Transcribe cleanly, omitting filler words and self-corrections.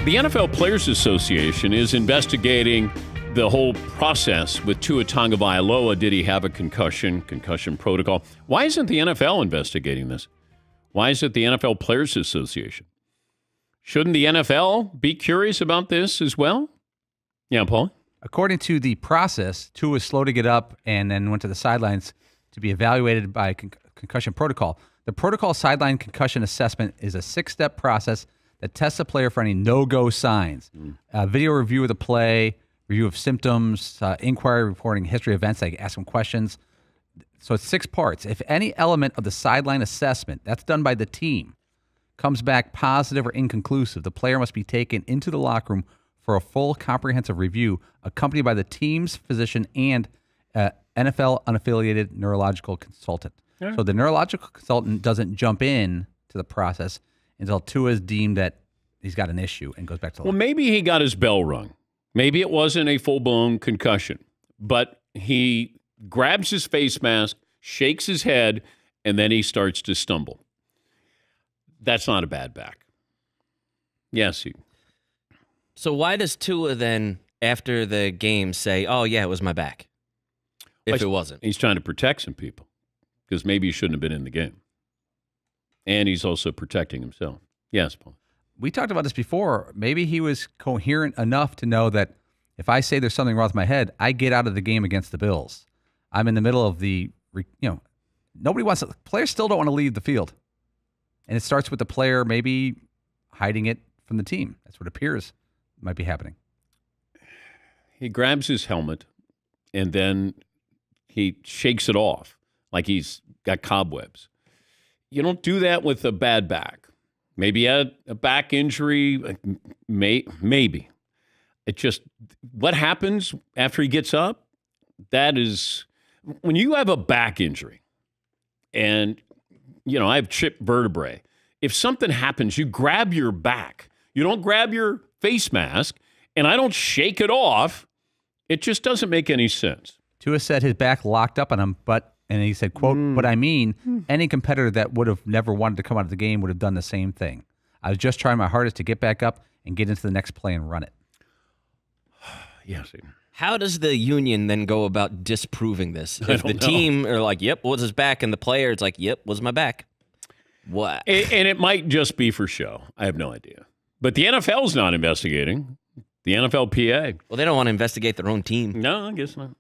The NFL Players Association is investigating the whole process with Tua Tagovailoa. Did he have a concussion protocol? Why isn't the NFL investigating this? Why is it the NFL Players Association? Shouldn't the NFL be curious about this as well? Yeah, Paul? According to the process, Tua was slow to get up and then went to the sidelines to be evaluated by a concussion protocol. The protocol sideline concussion assessment is a 6-step process that tests a player for any no-go signs. Video review of the play, review of symptoms, inquiry reporting history events, like ask them questions. So it's 6 parts. If any element of the sideline assessment, that's done by the team, comes back positive or inconclusive, the player must be taken into the locker room for a full comprehensive review, accompanied by the team's physician and NFL unaffiliated neurological consultant. Yeah. So the neurological consultant doesn't jump in to the process until Tua is deemed that he's got an issue and goes back to the Well, maybe he got his bell rung. Maybe it wasn't a full-blown concussion, but he grabs his face mask, shakes his head, and then he starts to stumble. That's not a bad back. Yes. So why does Tua then, after the game, say, oh, yeah, it was my back, if it wasn't? He's trying to protect some people because maybe he shouldn't have been in the game. And he's also protecting himself. Yes, Paul. We talked about this before. Maybe he was coherent enough to know that if I say there's something wrong with my head, I get out of the game against the Bills. I'm in the middle of nobody wants to, players still don't want to leave the field. And it starts with the player maybe hiding it from the team. That's what appears might be happening. He grabs his helmet and then he shakes it off like he's got cobwebs. You don't do that with a bad back. Maybe a back injury, maybe. It just, what happens after he gets up, that is, when you have a back injury and, I have chipped vertebrae, if something happens, you grab your back. You don't grab your face mask, and I don't shake it off. It just doesn't make any sense. Tua said his back locked up on him, and he said, quote, but I mean, any competitor that would have never wanted to come out of the game would have done the same thing. I was just trying my hardest to get back up and get into the next play and run it. Yes. How does the union then go about disproving this? If the team are like, yep, was his back, and the player is like, yep, was my back. What? And it might just be for show. I have no idea. But the NFL's not investigating. The NFLPA. Well, they don't want to investigate their own team. No, I guess not.